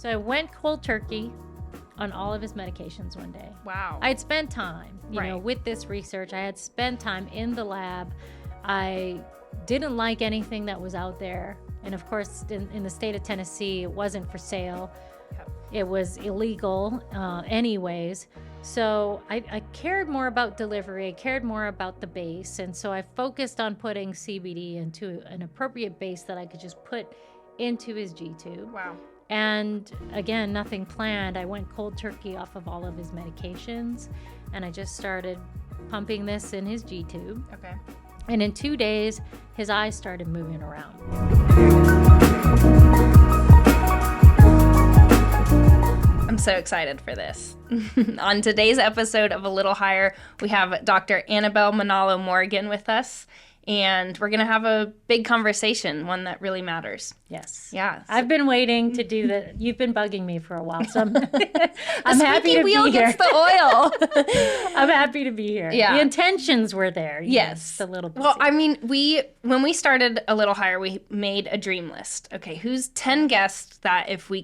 So I went cold turkey on all of his medications one day. Wow. I'd spent time, you know, with this research. I had spent time in the lab. I didn't like anything that was out there. And of course, in the state of Tennessee, it wasn't for sale. Yep. It was illegal anyways. So I cared more about delivery. I cared more about the base. And so I focused on putting CBD into an appropriate base that I could just put into his G-tube. Wow. And again, nothing planned. I went cold turkey off of all of his medications, and I just started pumping this in his G-tube. Okay. And in 2 days, his eyes started moving around. I'm so excited for this. On today's episode of A Little Higher, we have Dr. Annabelle Manalo-Morgan with us. And we're going to have a big conversation, one that really matters. Yes. Yeah. So. I've been waiting to do that. You've been bugging me for a while, so I'm happy to wheel be here. gets the oil. I'm happy to be here. Yeah. The intentions were there. Yes. A little bit. Well, I mean, when we started A Little Higher, we made a dream list. Okay, who's 10 guests that if we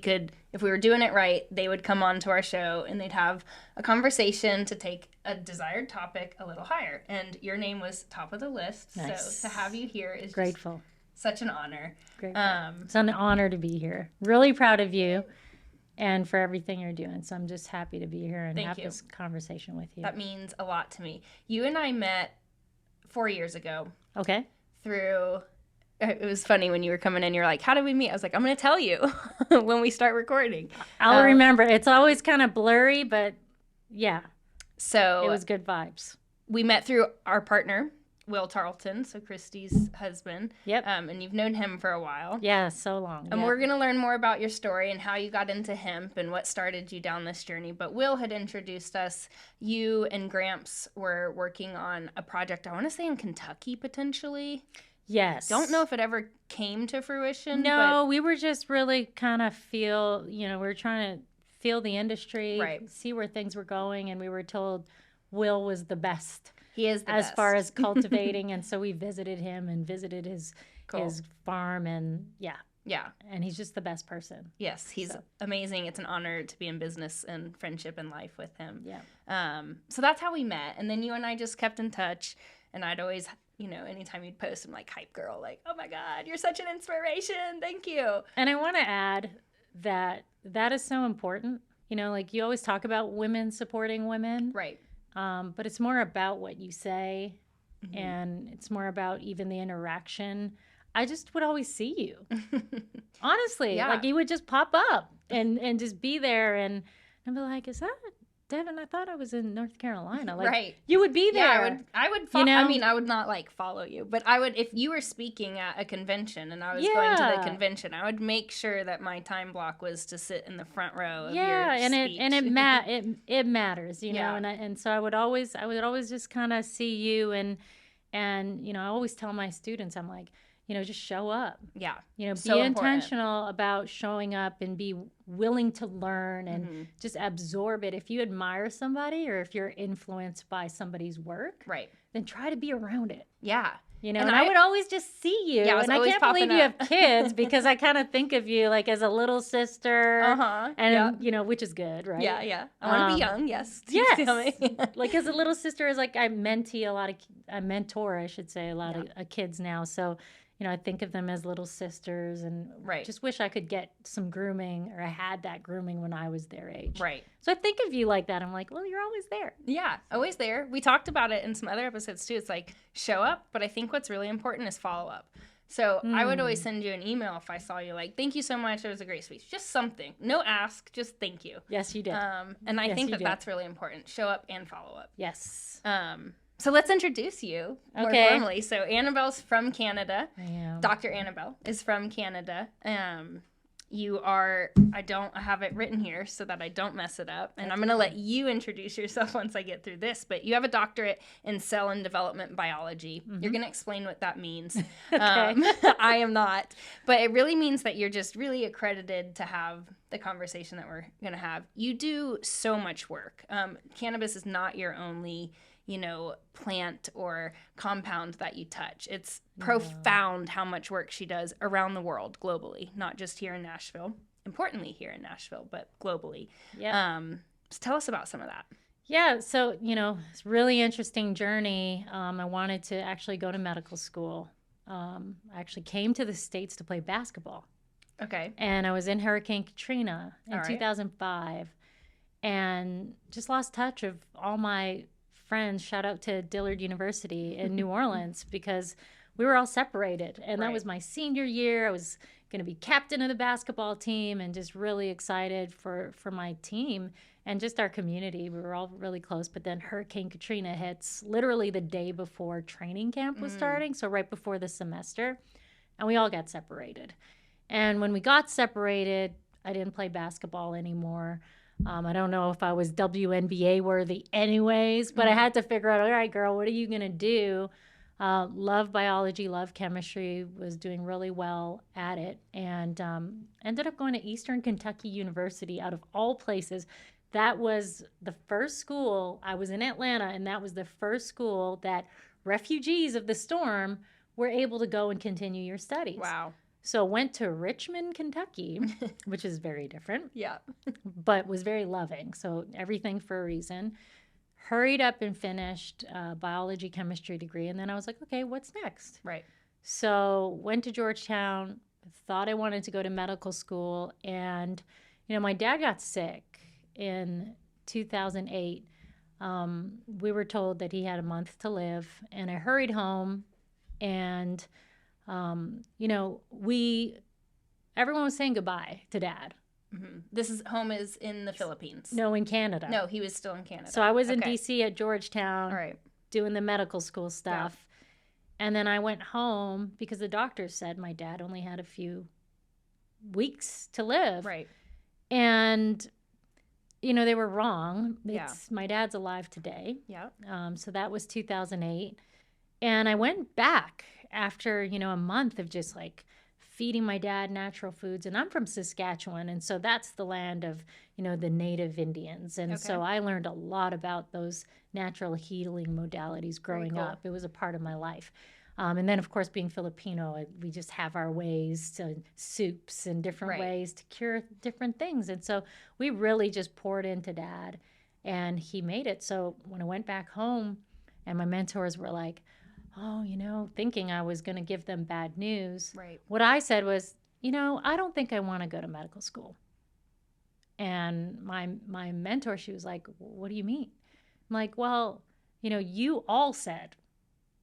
were doing it right, they would come on to our show and they'd have a conversation to take a desired topic a little higher. And your name was top of the list. Nice. So to have you here is grateful. Just such an honor. Grateful. It's an honor to be here. Really proud of you and for everything you're doing. So I'm just happy to be here and have this conversation with you. That means a lot to me. You and I met 4 years ago. Okay. It was funny when you were coming in, you're like, how did we meet? I was like, I'm going to tell you when we start recording. I'll remember. It's always kind of blurry, but yeah. So it was good vibes. We met through our partner, Will Tarleton, so Christy's husband. Yep. And you've known him for a while. Yeah, so long. And we're going to learn more about your story and how you got into hemp and what started you down this journey. But Will had introduced us. You and Gramps were working on a project, I want to say in Kentucky, potentially. Yes. Don't know if it ever came to fruition. No, we were just really kind of we were trying to feel the industry, see where things were going, and we were told Will was the best. He is the best. As far as cultivating, and so we visited him and visited his farm, and yeah. And he's just the best person. Yes, he's amazing. It's an honor to be in business and friendship and life with him. Yeah. So that's how we met, and then you and I just kept in touch, and I'd always, anytime you'd post, I'm like, hype girl, like, oh my God, you're such an inspiration. Thank you. And I want to add that is so important. Like you always talk about women supporting women. Right. But it's more about what you say, and it's more about even the interaction. I just would always see you. Honestly. Yeah. Like you would just pop up and just be there and I'd be like, is that Devin? I thought I was in North Carolina. Like you would be there. Yeah, I would follow, I mean, I would not like follow you, but I would, if you were speaking at a convention and I was going to the convention, I would make sure that my time block was to sit in the front row of your speech. it matters, know, and so I would always just kind of see you and I always tell my students, I'm like, just show up. Yeah. Be intentional about showing up and be willing to learn and just absorb it. If you admire somebody or if you're influenced by somebody's work, then try to be around it. Yeah. And I would always just see you. Yeah, and I can't believe you have kids because I kind of think of you like as a little sister. And, which is good, right? Yeah, yeah. I want to be young, yes. Yes. Like as a little sister, is like I mentor, I should say, a lot of kids now. So, I think of them as little sisters and just wish I could get some grooming or I had that grooming when I was their age. Right. So I think of you like that. I'm like, well, you're always there. Yeah, always there. We talked about it in some other episodes too. It's like show up, but I think what's really important is follow up. So I would always send you an email if I saw you like, thank you so much. It was a great speech. Just something. No ask, just thank you. Yes, you did. And I think that's really important. Show up and follow up. Yes. So let's introduce you more formally. So Annabelle's from Canada. I am. Dr. Annabelle is from Canada. You are, I have it written here so that I don't mess it up. And I'm going to let you introduce yourself once I get through this. But you have a doctorate in cell and development biology. You're going to explain what that means. I am not. But it really means that you're just really accredited to have the conversation that we're going to have. You do so much work. Cannabis is not your only plant or compound that you touch. It's profound how much work she does around the world globally, not just here in Nashville. importantly here in Nashville, but globally. Yeah. So tell us about some of that. Yeah, so, it's a really interesting journey. I wanted to actually go to medical school. I actually came to the States to play basketball. Okay. And I was in Hurricane Katrina in 2005 and just lost touch of all my friends. Shout out to Dillard University in New Orleans because we were all separated. And that was my senior year. I was going to be captain of the basketball team and just really excited for my team and just our community. We were all really close. But then Hurricane Katrina hits literally the day before training camp was starting. So right before the semester. And we all got separated. And when we got separated, I didn't play basketball anymore. I don't know if I was WNBA worthy anyways, but I had to figure out, all right, girl, what are you going to do? Love biology, love chemistry, was doing really well at it, and ended up going to Eastern Kentucky University out of all places. That was the first school. I was in Atlanta, and that was the first school that refugees of the storm were able to go and continue your studies. Wow. So went to Richmond, Kentucky, which is very different. Yeah. But was very loving. So everything for a reason. Hurried up and finished a biology chemistry degree. And then I was like, okay, what's next? Right. So went to Georgetown, thought I wanted to go to medical school. And, my dad got sick in 2008. We were told that he had a month to live. And I hurried home and... everyone was saying goodbye to Dad. Mm-hmm. This home is in the Philippines. No, in Canada. No, he was still in Canada. So I was in DC at Georgetown, right, doing the medical school stuff. Yeah. And then I went home because the doctors said my dad only had a few weeks to live. Right. And, they were wrong. My dad's alive today. Yeah. So that was 2008. And I went back after, a month of just like feeding my dad natural foods. And I'm from Saskatchewan. And so that's the land of, the native Indians. And so I learned a lot about those natural healing modalities growing up. It was a part of my life. And then, of course, being Filipino, we just have our ways to soups and different ways to cure different things. And so we really just poured into Dad and he made it. So when I went back home and my mentors were like, oh, thinking I was going to give them bad news. Right. What I said was, I don't think I want to go to medical school. And my mentor, she was like, what do you mean? I'm like, well, you all said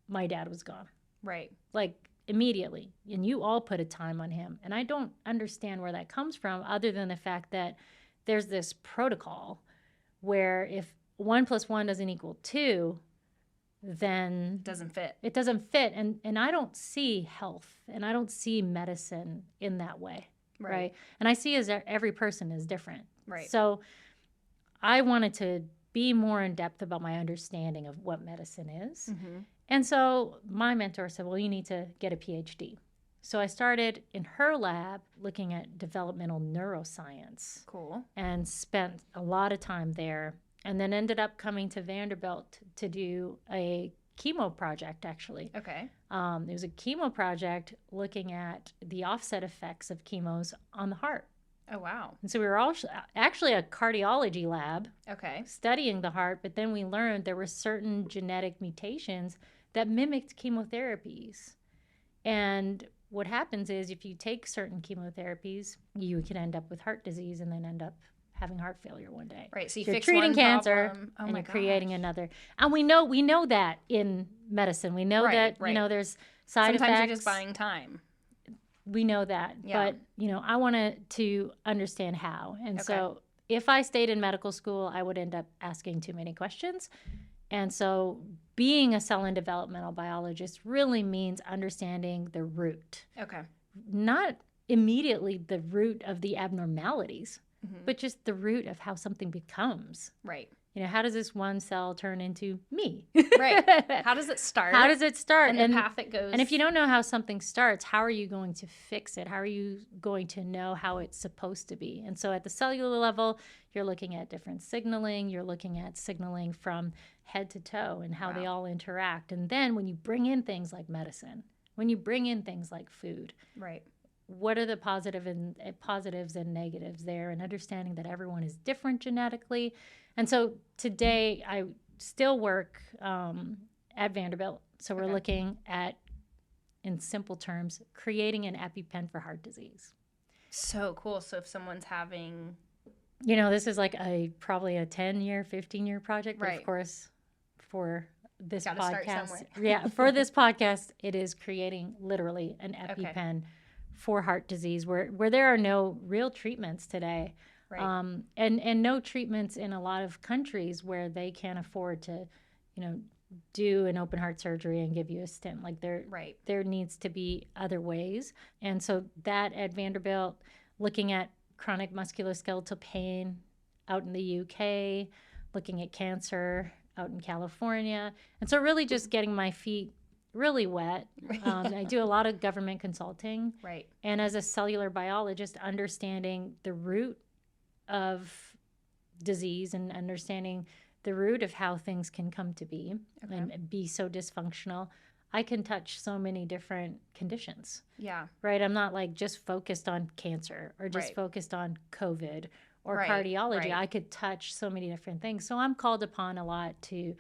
my dad was gone. Right. Like immediately. And you all put a time on him. And I don't understand where that comes from other than the fact that there's this protocol where if 1 + 1 doesn't equal 2, then it doesn't fit. And I don't see health and I don't see medicine in that way. Right. And I see as every person is different. Right. So I wanted to be more in depth about my understanding of what medicine is. Mm-hmm. And so my mentor said, well, you need to get a PhD. So I started in her lab looking at developmental neuroscience. Cool. And spent a lot of time there. And then ended up coming to Vanderbilt to do a chemo project, actually. Okay. It was a chemo project looking at the offset effects of chemos on the heart. Oh, wow. And so we were all actually a cardiology lab studying the heart, but then we learned there were certain genetic mutations that mimicked chemotherapies. And what happens is if you take certain chemotherapies, you can end up with heart disease and then end up having heart failure one day. Right. So you're fix treating one cancer and you're creating another. And we know that in medicine. We know that there's side effects. Sometimes you're just buying time. We know that. Yeah. But I wanted to understand how. And so if I stayed in medical school, I would end up asking too many questions. And so being a cell and developmental biologist really means understanding the root. Okay. Not immediately the root of the abnormalities. Mm-hmm. But just the root of how something becomes. Right. How does this one cell turn into me? Right. How does it start? How does it start? And the path it goes. And if you don't know how something starts, how are you going to fix it? How are you going to know how it's supposed to be? And so at the cellular level, you're looking at different signaling. You're looking at signaling from head to toe and how they all interact. And then when you bring in things like medicine, when you bring in things like food, right, what are the positives and negatives there, and understanding that everyone is different genetically. And so today I still work at Vanderbilt. So we're looking at, in simple terms, creating an EpiPen for heart disease. So cool. So if someone's having... this is like probably a 10-year, 15-year project. But right. Of course, for this Gotta podcast, for this podcast, it is creating literally an EpiPen for heart disease, where there are no real treatments today. Right. And no treatments in a lot of countries where they can't afford to, do an open heart surgery and give you a stent. Like there needs to be other ways. And so that at Vanderbilt, looking at chronic musculoskeletal pain out in the UK, looking at cancer out in California. And so really just getting my feet really wet. I do a lot of government consulting. Right. And as a cellular biologist, understanding the root of disease and understanding the root of how things can come to be and be so dysfunctional, I can touch so many different conditions. Yeah. Right? I'm not like just focused on cancer or just focused on COVID or cardiology. I could touch so many different things. So I'm called upon a lot to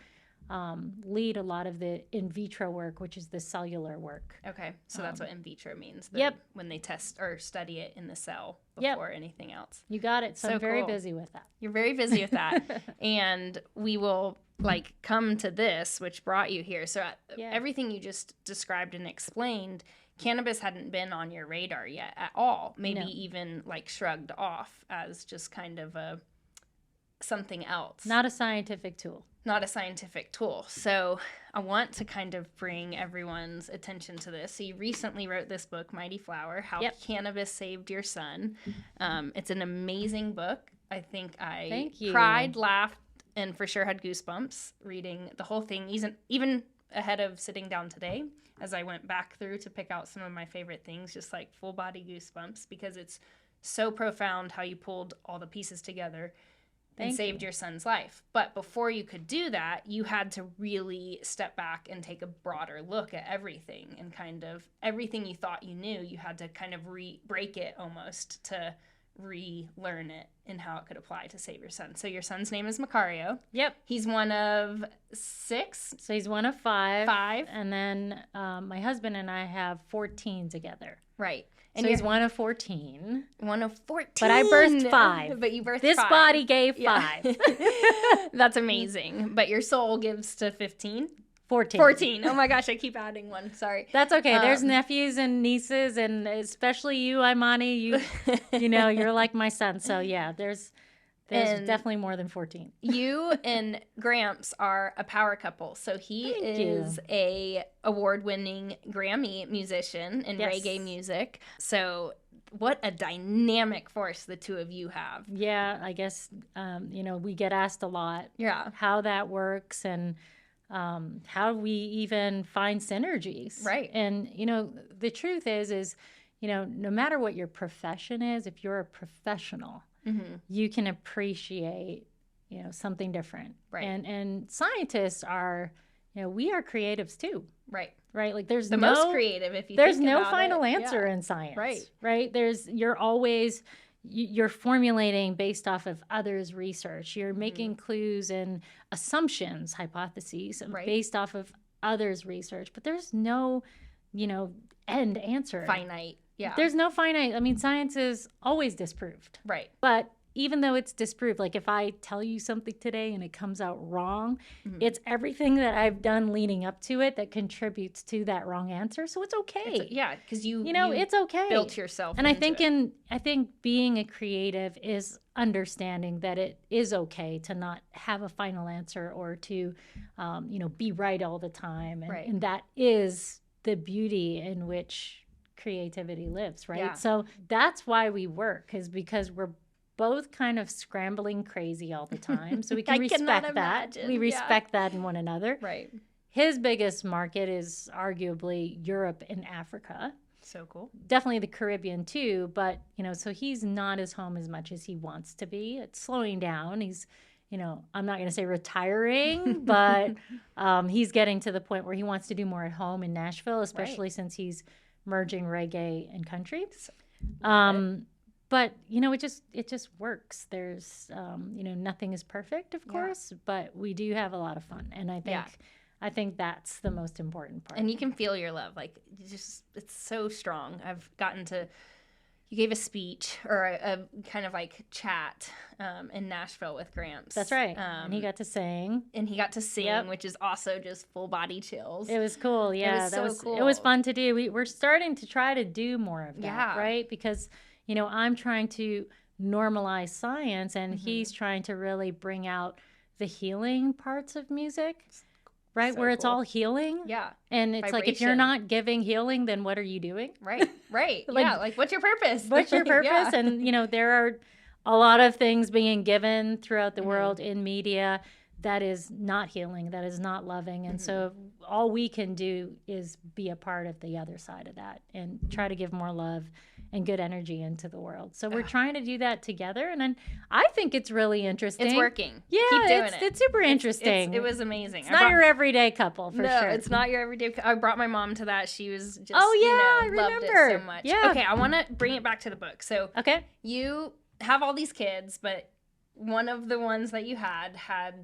lead a lot of the in vitro work, which is the cellular work. Okay. So that's what in vitro means. When they test or study it in the cell before anything else. You got it. So I'm very busy with that. You're very busy with that. And we will come to this, which brought you here. So everything you just described and explained, cannabis hadn't been on your radar yet at all. Maybe even shrugged off as just kind of something else. Not a scientific tool. Not a scientific tool. So I want to kind of bring everyone's attention to this. So you recently wrote this book, Mighty Flower, How Cannabis Saved Your Son. It's an amazing book. I think I cried, laughed, and for sure had goosebumps reading the whole thing, even ahead of sitting down today, as I went back through to pick out some of my favorite things, just full body goosebumps, because it's so profound how you pulled all the pieces together and saved your son's life. But before you could do that, you had to really step back and take a broader look at everything, and kind of everything you thought you knew, you had to kind of break it almost to relearn it and how it could apply to save your son. So your son's name is Macario. Yep. He's one of 6. So he's one of 5. And then my husband and I have 14 together. Right. And so he's one of 14. One of 14. But I birthed 5. But you birthed 5. This body gave 5. That's amazing. But your soul gives to 15? 14. Oh my gosh, I keep adding one. Sorry. That's okay. There's nephews and nieces, and especially you, Imani. You're like my son. So yeah, there's definitely more than 14. You and Gramps are a power couple. So he is a award-winning Grammy musician in reggae music. So what a dynamic force the two of you have. Yeah, I guess we get asked a lot. Yeah, how that works and how we even find synergies. Right. And the truth is no matter what your profession is, if you're a professional, you can appreciate, something different. Right. And scientists are, we are creatives too. Right. Right. Like there's the most creative if you there's think no about final it. answer in science. Right. Right. You're formulating based off of others' research. You're making clues and assumptions, hypotheses based off of others' research. But there's no, end answer. Finite. Yeah. There's no finite. I mean, science is always disproved. Right. But even though it's disproved, like if I tell you something today and it comes out wrong, it's everything that I've done leading up to it that contributes to that wrong answer. So it's okay. Because you it's okay. Built yourself. And I think being a creative is understanding that it is okay to not have a final answer or to, be right all the time. And that is the beauty in which creativity lives, right? Yeah. So that's why we work, is because we're both kind of scrambling crazy all the time. So we can respect that. We respect that in one another. Right. His biggest market is arguably Europe and Africa. So cool. Definitely the Caribbean too, but so he's not as home as much as he wants to be. It's slowing down. He's, I'm not going to say retiring, but he's getting to the point where he wants to do more at home in Nashville, especially since he's merging reggae and country. But it just works. There's nothing is perfect, of course, but we do have a lot of fun, and I think that's the most important part. And you can feel your love, like it's so strong. You gave a speech or a kind of like chat in Nashville with Gramps. That's right. And he got to sing. Which is also just full body chills. It was cool. Yeah, that was cool. It was fun to do. We're starting to try to do more of that, right? Because I'm trying to normalize science, and he's trying to really bring out the healing parts of music. Right, so where it's all healing. Yeah. And it's like, if you're not giving healing, then what are you doing? Right. Like, what's your purpose? What's your purpose? And, there are a lot of things being given throughout the world in media that is not healing, that is not loving. And so all we can do is be a part of the other side of that and try to give more love and good energy into the world. So we're trying to do that together, and I think it's really interesting. It's working. Yeah, keep doing it. It's super interesting. It was amazing. It's not your everyday couple, for sure. No, it's not your everyday. I brought my mom to that. She was just, I remember. Loved it so much. Yeah. Okay, I want to bring it back to the book. So you have all these kids, but one of the ones that you had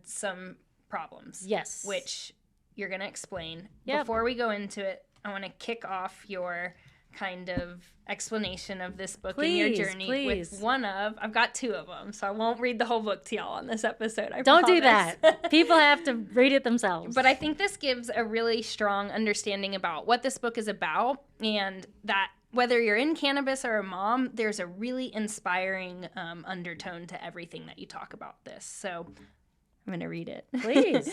some problems. Yes. Which you're going to explain. Yep. Before we go into it, I want to kick off your kind of explanation of this book and your journey with I've got two of them, so I won't read the whole book to y'all on this episode. Don't do that. People have to read it themselves. But I think this gives a really strong understanding about what this book is about, and that whether you're in cannabis or a mom, there's a really inspiring undertone to everything that you talk about this. So I'm going to read it. Please.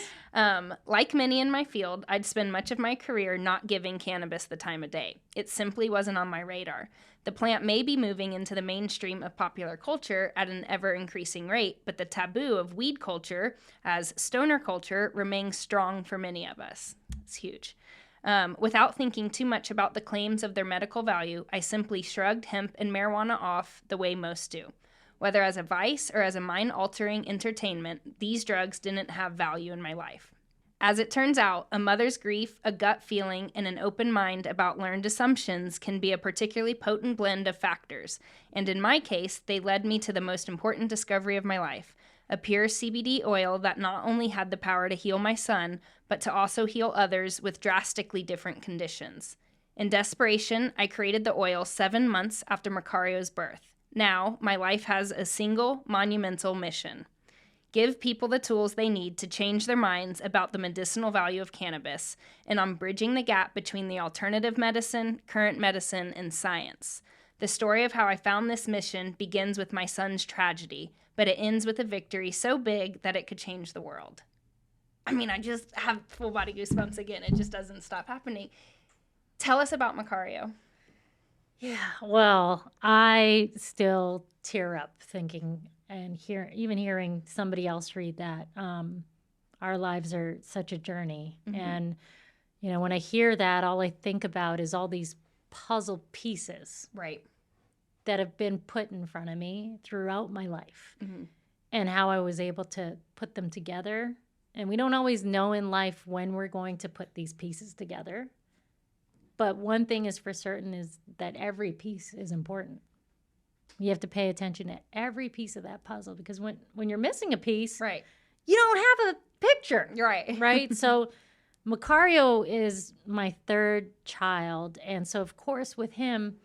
Like many in my field, I'd spend much of my career not giving cannabis the time of day. It simply wasn't on my radar. The plant may be moving into the mainstream of popular culture at an ever-increasing rate, but the taboo of weed culture as stoner culture remains strong for many of us. It's huge. Without thinking too much about the claims of their medical value, I simply shrugged hemp and marijuana off the way most do. Whether as a vice or as a mind-altering entertainment, these drugs didn't have value in my life. As it turns out, a mother's grief, a gut feeling, and an open mind about learned assumptions can be a particularly potent blend of factors, and in my case, they led me to the most important discovery of my life, a pure CBD oil that not only had the power to heal my son, but to also heal others with drastically different conditions. In desperation, I created the oil 7 months after Macario's birth. Now, my life has a single, monumental mission. Give people the tools they need to change their minds about the medicinal value of cannabis, and on bridging the gap between the alternative medicine, current medicine, and science. The story of how I found this mission begins with my son's tragedy, but it ends with a victory so big that it could change the world. I mean, I just have full body goosebumps again. It just doesn't stop happening. Tell us about Macario. Yeah, well, I still tear up thinking and even hearing somebody else read that. Our lives are such a journey. And, when I hear that, all I think about is all these puzzle pieces that have been put in front of me throughout my life and how I was able to put them together. And we don't always know in life when we're going to put these pieces together. But one thing is for certain is that every piece is important. You have to pay attention to every piece of that puzzle, because when you're missing a piece, you don't have a picture. Right? So Macario is my third child. And so, of course, with him,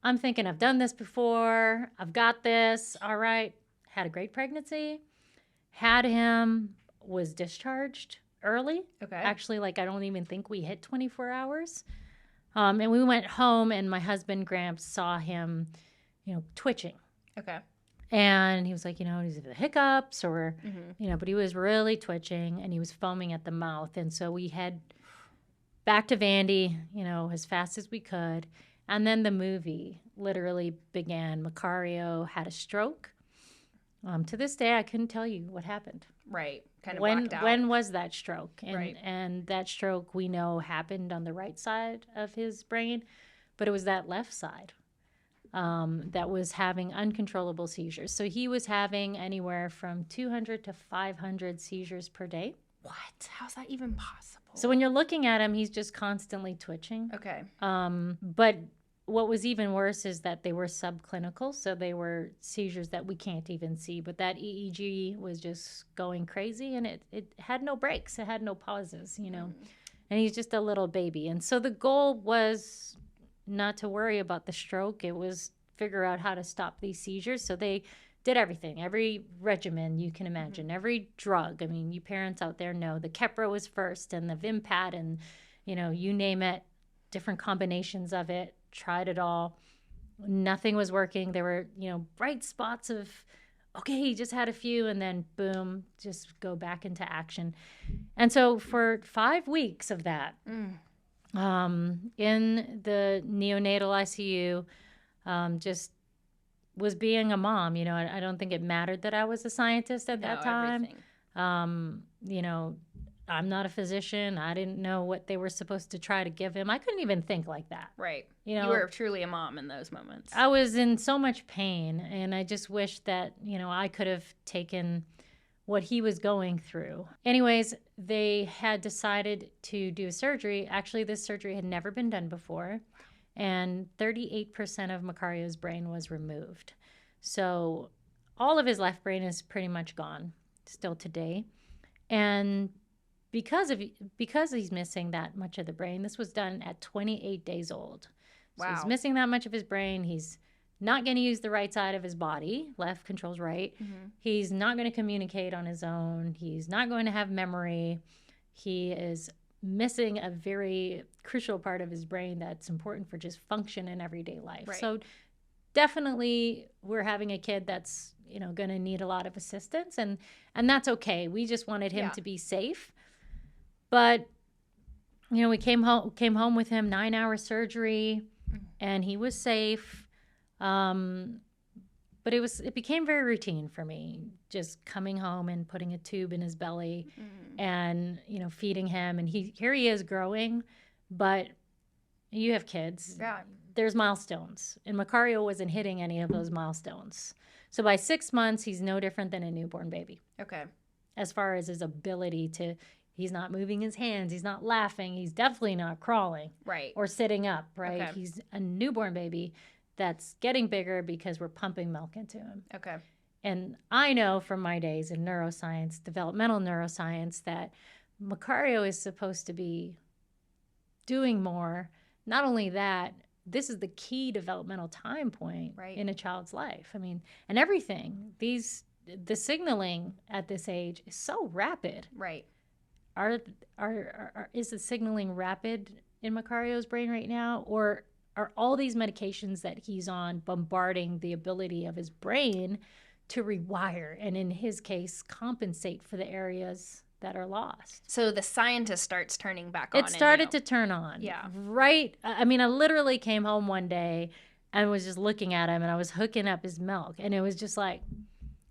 I'm thinking, I've done this before. I've got this. All right. Had a great pregnancy. Had him, was discharged early. Actually, I don't even think we hit 24 hours. And we went home, and my husband, Gramps, saw him, twitching. And he was like, he's the hiccups or, but he was really twitching, and he was foaming at the mouth. And so we head back to Vandy, as fast as we could. And then the movie literally began. Macario had a stroke. To this day, I couldn't tell you what happened. Kind of blacked out. When was that stroke? And that stroke, we know, happened on the right side of his brain, but it was that left side that was having uncontrollable seizures. So he was having anywhere from 200 to 500 seizures per day. What? How's that even possible? So when you're looking at him, he's just constantly twitching. Okay. But what was even worse is that they were subclinical, so they were seizures that we can't even see. But that EEG was just going crazy, and it had no breaks. It had no pauses, you know. And he's just a little baby. And so the goal was not to worry about the stroke. It was figure out how to stop these seizures. So they did everything, every regimen you can imagine, every drug. I mean, you parents out there know the Keppra was first and the Vimpat and, you know, you name it, different combinations of it, tried it all. Nothing was working. There were, you know, bright spots of, okay, he just had a few, and then boom, just go back into action. And so for 5 weeks of that, in the neonatal ICU, just was being a mom. You know, I don't think it mattered that I was a scientist at that time. You know, I'm not a physician. I didn't know what they were supposed to try to give him. I couldn't even think like that. Right. You know, you were truly a mom in those moments. I was in so much pain, and I just wish that, you know, I could have taken what he was going through. Anyways, they had decided to do surgery. Actually, this surgery had never been done before, and 38% of Macario's brain was removed. So all of his left brain is pretty much gone still today. And because he's missing that much of the brain, this was done at 28 days old. So he's missing that much of his brain. He's not going to use the right side of his body. Left controls right. He's not going to communicate on his own. He's not going to have memory. He is missing a very crucial part of his brain that's important for just function in everyday life. Right. So definitely we're having a kid that's, you know, going to need a lot of assistance, and that's okay. We just wanted him to be safe. But, you know, we came home with him, 9-hour surgery, and he was safe. But it became very routine for me, just coming home and putting a tube in his belly and, you know, feeding him. And here he is growing, but you have kids. Yeah. There's milestones. And Macario wasn't hitting any of those milestones. So by 6 months, he's no different than a newborn baby. Okay. As far as his ability to, he's not moving his hands. He's not laughing. He's definitely not crawling. Right. Or sitting up, right? Okay. He's a newborn baby that's getting bigger because we're pumping milk into him. Okay. And I know from my days in neuroscience, developmental neuroscience, that Macario is supposed to be doing more. Not only that, this is the key developmental time point in a child's life. I mean, and everything. The signaling at this age is so rapid. Right. Is the signaling rapid in Macario's brain right now, or are all these medications that he's on bombarding the ability of his brain to rewire and, in his case, compensate for the areas that are lost? So the scientist starts turning back on. It started to turn on. Yeah. Right. I mean, I literally came home one day and was just looking at him, and I was hooking up his milk, and it was just like,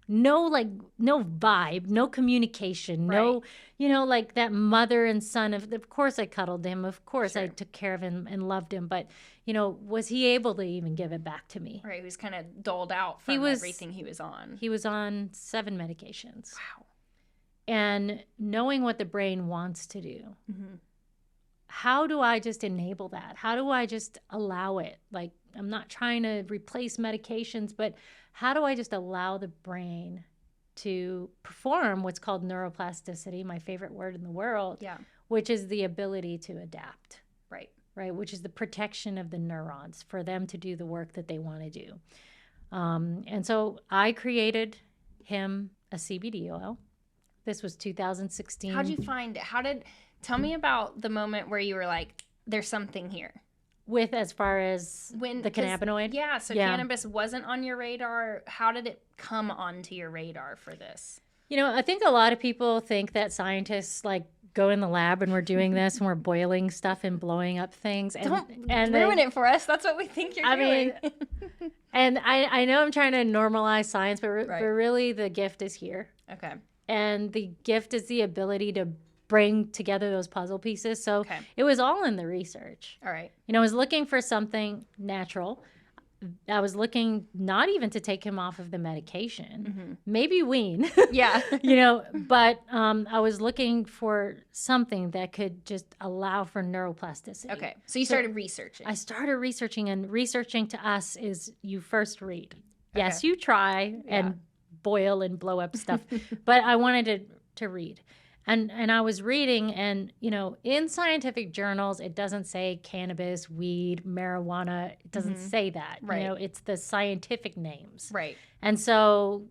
no vibe, no communication, no, you know, like that mother and son of course I cuddled him. Of course I took care of him and loved him. But, you know, was he able to even give it back to me? Right. He was kind of doled out from everything he was on. He was on 7 medications. Wow. And knowing what the brain wants to do, how do I just enable that? How do I just allow it? Like, I'm not trying to replace medications, but how do I just allow the brain to perform what's called neuroplasticity, my favorite word in the world, which is the ability to adapt, right? Which is the protection of the neurons for them to do the work that they want to do. And so I created him a CBD oil. This was 2016. How'd you find it? Tell me about the moment where you were like, there's something here. With as far as the cannabinoid? Yeah, so cannabis wasn't on your radar. How did it come onto your radar for this? You know, I think a lot of people think that scientists like go in the lab and we're doing this and we're boiling stuff and blowing up things. Don't ruin it for us. That's what we think you're doing. I mean, and I know I'm trying to normalize science, but really the gift is here. Okay. And the gift is the ability to bring together those puzzle pieces. So it was all in the research. All right. You know, I was looking for something natural. I was looking not even to take him off of the medication, maybe wean, Yeah. but I was looking for something that could just allow for neuroplasticity. Okay. So you started researching. I started researching, and researching to us is you first read. Yes, you try and boil and blow up stuff, but I wanted to read. And I was reading, and, in scientific journals, it doesn't say cannabis, weed, marijuana. It doesn't say that. Right. It's the scientific names. Right. And so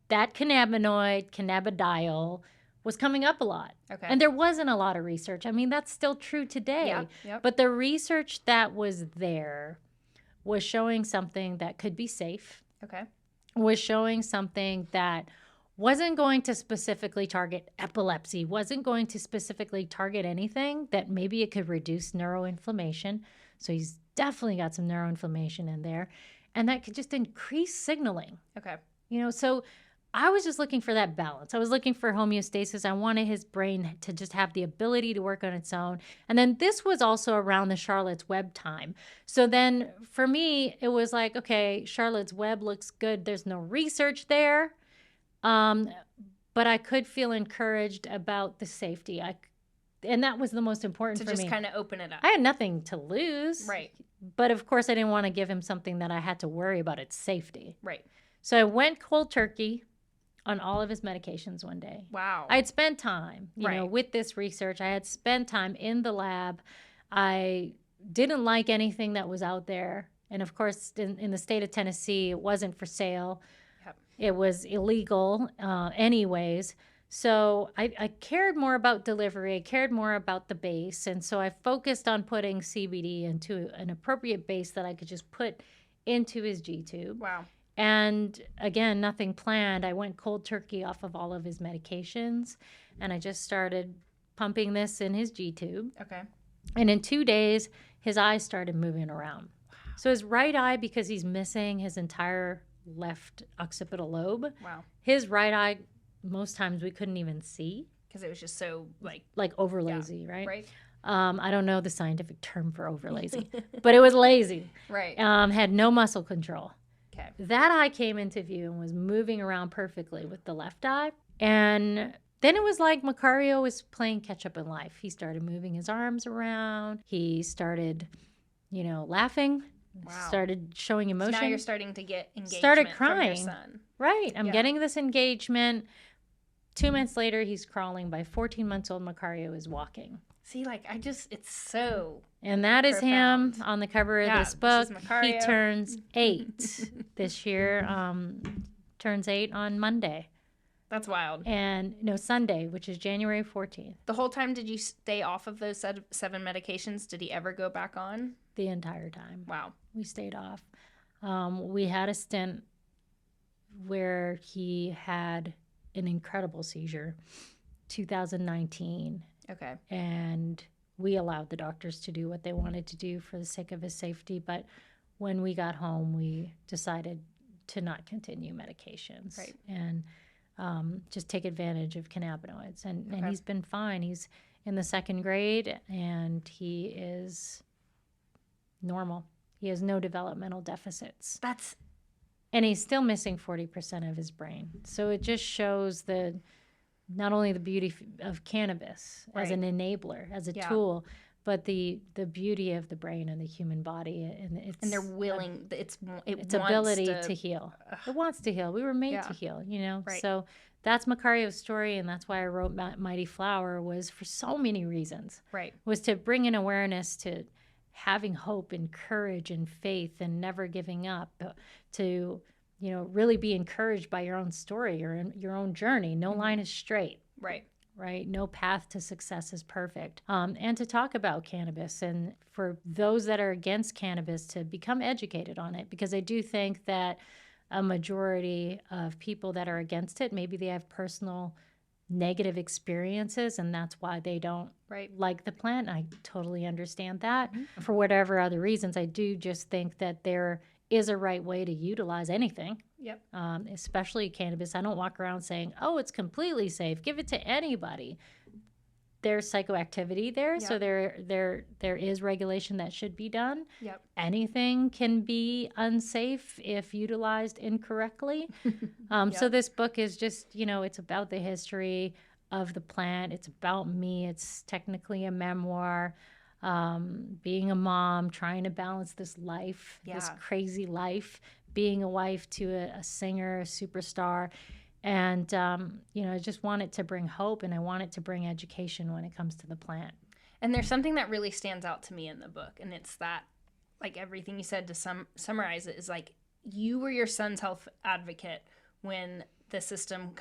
that cannabinoid, cannabidiol, was coming up a lot. Okay. And there wasn't a lot of research. I mean, that's still true today. Yeah. Yep. But the research that was there was showing something that could be safe, Okay. was showing something that wasn't going to specifically target epilepsy, wasn't going to specifically target anything, that maybe it could reduce neuroinflammation. So he's definitely got some neuroinflammation in there. And that could just increase signaling. Okay. So I was just looking for that balance. I was looking for homeostasis. I wanted his brain to just have the ability to work on its own. And then this was also around the Charlotte's Web time. So then for me, it was like, okay, Charlotte's Web looks good. There's no research there. But I could feel encouraged about the safety. And that was the most important for me. To just kind of open it up. I had nothing to lose. Right. But of course, I didn't want to give him something that I had to worry about its safety. Right. So I went cold turkey on all of his medications one day. Wow. I had spent time, with this research. I had spent time in the lab. I didn't like anything that was out there. And of course, in the state of Tennessee, it wasn't for sale. It was illegal anyways. So I cared more about delivery. I cared more about the base. And so I focused on putting CBD into an appropriate base that I could just put into his G-tube. Wow. And again, nothing planned. I went cold turkey off of all of his medications. And I just started pumping this in his G-tube. Okay. And in 2 days, his eyes started moving around. So his right eye, because he's missing his entire left occipital lobe. Wow. His right eye, most times we couldn't even see. Because it was just so like over lazy, right? Right. I don't know the scientific term for over lazy, but it was lazy. Right. Had no muscle control. Okay. That eye came into view and was moving around perfectly with the left eye. And then it was like Macario was playing catch up in life. He started moving his arms around. He started, laughing. Wow. Started showing emotion. So now you're starting to get engagement started crying. from your son. Right. I'm getting this engagement. 2 months later, he's crawling. By 14 months old, Macario is walking. See, it's so And that is profound. him on the cover of this book. He turns 8 this year. Turns 8 on Monday. That's wild. And Sunday, which is January 14th. The whole time, did you stay off of those 7 medications? Did he ever go back on? The entire time. Wow. We stayed off. We had a stint where he had an incredible seizure, 2019. Okay. And we allowed the doctors to do what they wanted to do for the sake of his safety. But when we got home, we decided to not continue medications. Right. And just take advantage of cannabinoids. And he's been fine. He's in the 2nd grade, and he is normal. He has no developmental deficits. And he's still missing 40% of his brain. So it just shows not only the beauty of cannabis as an enabler, as a tool, but the beauty of the brain and the human body, and they're willing. Its ability to heal. It wants to heal. We were made to heal, Right. So that's Macario's story, and that's why I wrote Mighty Flower. Was for so many reasons. Right. Was to bring an awareness to having hope and courage and faith and never giving up. To really be encouraged by your own story or your own journey. No line is straight. Right? No path to success is perfect. And to talk about cannabis, and for those that are against cannabis to become educated on it, because I do think that a majority of people that are against it, maybe they have personal negative experiences, and that's why they don't like the plant. I totally understand that. For whatever other reasons, I do just think that there is a right way to utilize anything. Yep. Especially cannabis. I don't walk around saying, oh, it's completely safe. Give it to anybody. there's psychoactivity there, Yep. so there is regulation that should be done. Yep. Anything can be unsafe if utilized incorrectly. So this book is just, it's about the history of the plant. It's about me. It's technically a memoir. Being a mom, trying to balance this life, this crazy life, being a wife to a singer, a superstar. And, I just want it to bring hope, and I want it to bring education when it comes to the plant. And there's something that really stands out to me in the book, and it's that, like, everything you said to summarize it is, like, you were your son's health advocate when the system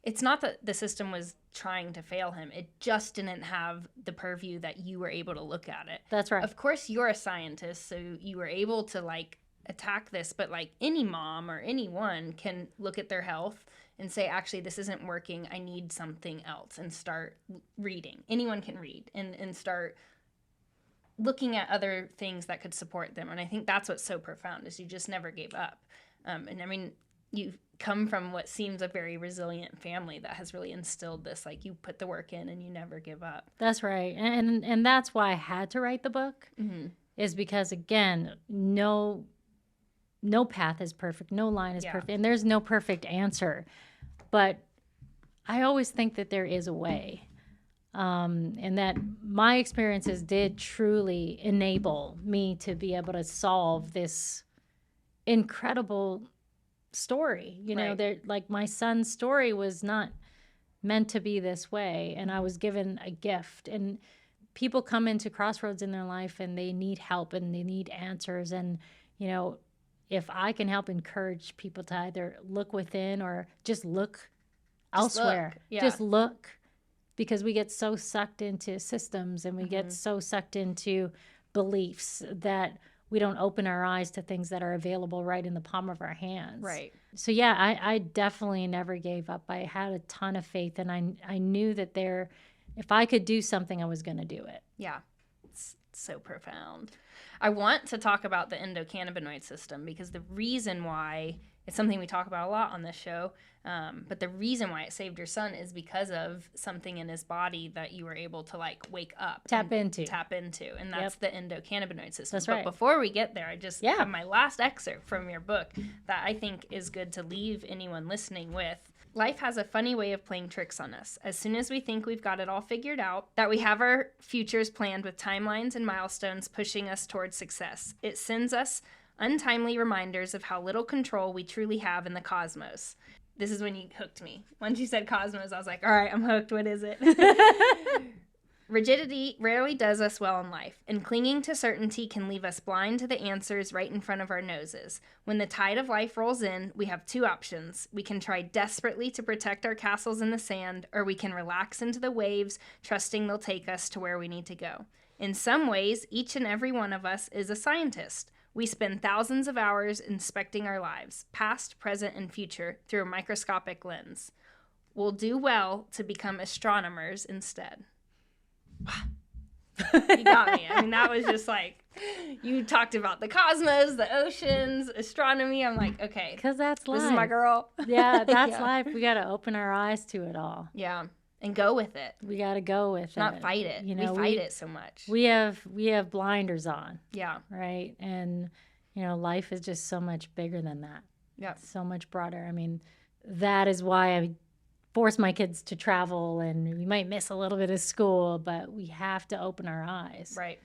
it's not that the system was trying to fail him. It just didn't have the purview that you were able to look at it. That's right. Of course, you're a scientist, so you were able to, like, attack this, but, like, any mom or anyone can look at their health and say, actually, this isn't working. I need something else, and start reading. Anyone can read and start looking at other things that could support them. And I think that's what's so profound, is you just never gave up. And I mean, you come from what seems a very resilient family that has really instilled this, like, you put the work in and you never give up. That's right. And that's why I had to write the book, is because, again, no path is perfect. No line is perfect. And there's no perfect answer. But I always think that there is a way. And that my experiences did truly enable me to be able to solve this incredible story. Like, my son's story was not meant to be this way. And I was given a gift. And people come into crossroads in their life, and they need help, and they need answers. And, if I can help encourage people to either look within or just look elsewhere, just look, because we get so sucked into systems, and we get so sucked into beliefs that we don't open our eyes to things that are available right in the palm of our hands. Right. So I definitely never gave up. I had a ton of faith, and I knew that if I could do something, I was going to do it. Yeah. It's so profound. I want to talk about the endocannabinoid system, because the reason why it's something we talk about a lot on this show, but the reason why it saved your son is because of something in his body that you were able to, like, wake up, tap into, and that's the endocannabinoid system. That's right. But before we get there, I just have my last excerpt from your book that I think is good to leave anyone listening with. Life has a funny way of playing tricks on us. As soon as we think we've got it all figured out, that we have our futures planned with timelines and milestones pushing us towards success, it sends us untimely reminders of how little control we truly have in the cosmos. This is when you hooked me. Once you said cosmos, I was like, all right, I'm hooked. What is it? Rigidity rarely does us well in life, and clinging to certainty can leave us blind to the answers right in front of our noses. When the tide of life rolls in, we have two options. We can try desperately to protect our castles in the sand, or we can relax into the waves, trusting they'll take us to where we need to go. In some ways, each and every one of us is a scientist. We spend thousands of hours inspecting our lives, past, present, and future, through a microscopic lens. We'll do well to become astronomers instead. You got me. I mean, that was just like, you talked about the cosmos, the oceans, astronomy. I'm like, okay. Because that's life. This is my girl. Yeah, that's life. We got to open our eyes to it all. Yeah. And go with it. We got to go with it. Not fight it. We fight it so much. We have blinders on. Yeah. Right? And, life is just so much bigger than that. Yeah. So much broader. I mean, that is why I force my kids to travel, and we might miss a little bit of school, but we have to open our eyes. Right.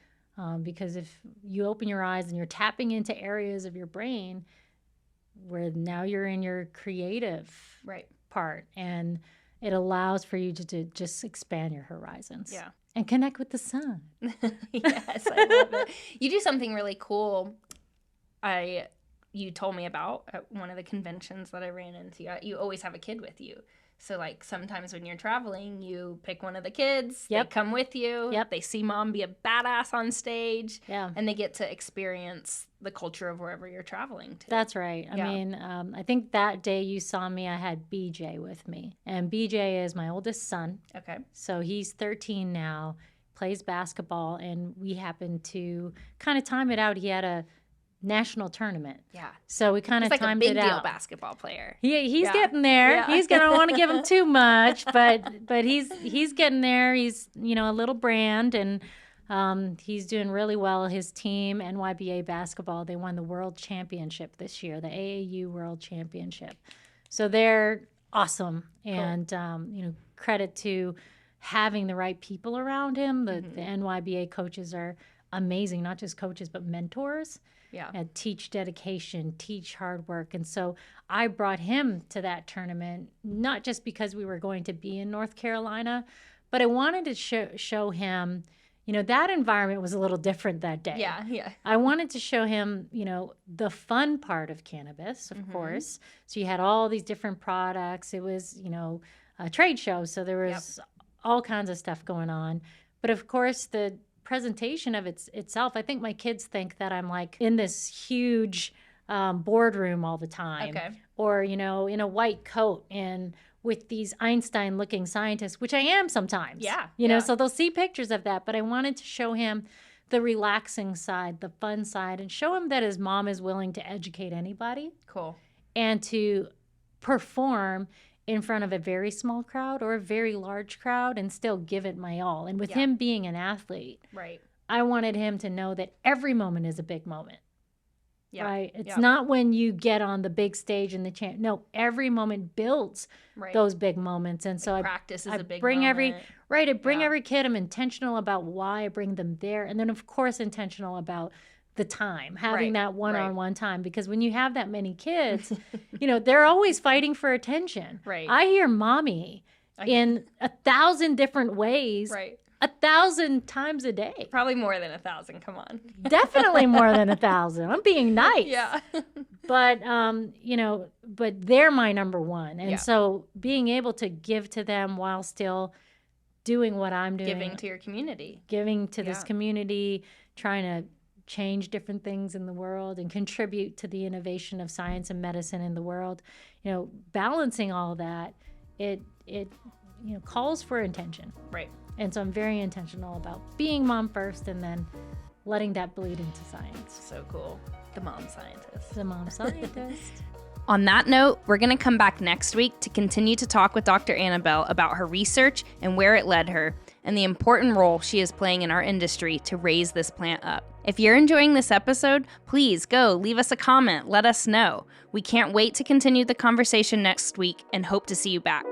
Because if you open your eyes and you're tapping into areas of your brain where now you're in your creative part, and it allows for you to just expand your horizons. Yeah. And connect with the sun. Yes, I love it. You do something really cool. You told me about at one of the conventions that I ran into. You always have a kid with you. So, like, sometimes when you're traveling, you pick one of the kids. They come with you. They see mom be a badass on stage. Yeah. And they get to experience the culture of wherever you're traveling to. That's right. I mean, I think that day you saw me, I had BJ with me. And BJ is my oldest son. Okay. So he's 13 now, plays basketball, and we happened to kind of time it out. He had a national tournament. Yeah. So we kind of He's like timed a big it deal out. Basketball player. He's getting there. Yeah. He's gonna want to give him too much, but he's getting there. He's a little brand, and he's doing really well. His team, NYBA basketball, they won the world championship this year, the AAU World Championship. So they're awesome, and credit to having the right people around him. The NYBA coaches are amazing, not just coaches but mentors. Yeah. And teach dedication, teach hard work. And so I brought him to that tournament, not just because we were going to be in North Carolina, but I wanted to show him, that environment was a little different that day. Yeah, yeah. I wanted to show him, the fun part of cannabis, of course. So you had all these different products. It was, a trade show. So there was all kinds of stuff going on. But of course, the presentation of itself, I think my kids think that I'm like in this huge boardroom all the time, or in a white coat and with these Einstein looking scientists, which I am sometimes. So they'll see pictures of that, but I wanted to show him the relaxing side, the fun side, and show him that his mom is willing to educate anybody. Cool. And to perform in front of a very small crowd or a very large crowd and still give it my all. And with him being an athlete, I wanted him to know that every moment is a big moment. Yeah. Right? It's not when you get on the big stage and no, every moment builds those big moments. And so practice is a big bring moment. I bring every kid. I'm intentional about why I bring them there. And then of course intentional about the time, having that one-on-one time, because when you have that many kids, they're always fighting for attention. Right. I hear mommy in 1,000 different ways, 1,000 times a day. Probably more than 1,000. Come on. Definitely more than 1,000. I'm being nice. Yeah. But but they're my number one, and so being able to give to them while still doing what I'm doing, giving to your community, giving to this community, trying to change different things in the world and contribute to the innovation of science and medicine in the world, balancing all that, it calls for intention. Right. And so I'm very intentional about being mom first and then letting that bleed into science. So cool. The mom scientist. The mom scientist. On that note, we're going to come back next week to continue to talk with Dr. Annabelle about her research and where it led her, and the important role she is playing in our industry to raise this plant up. If you're enjoying this episode, please go leave us a comment. Let us know. We can't wait to continue the conversation next week and hope to see you back.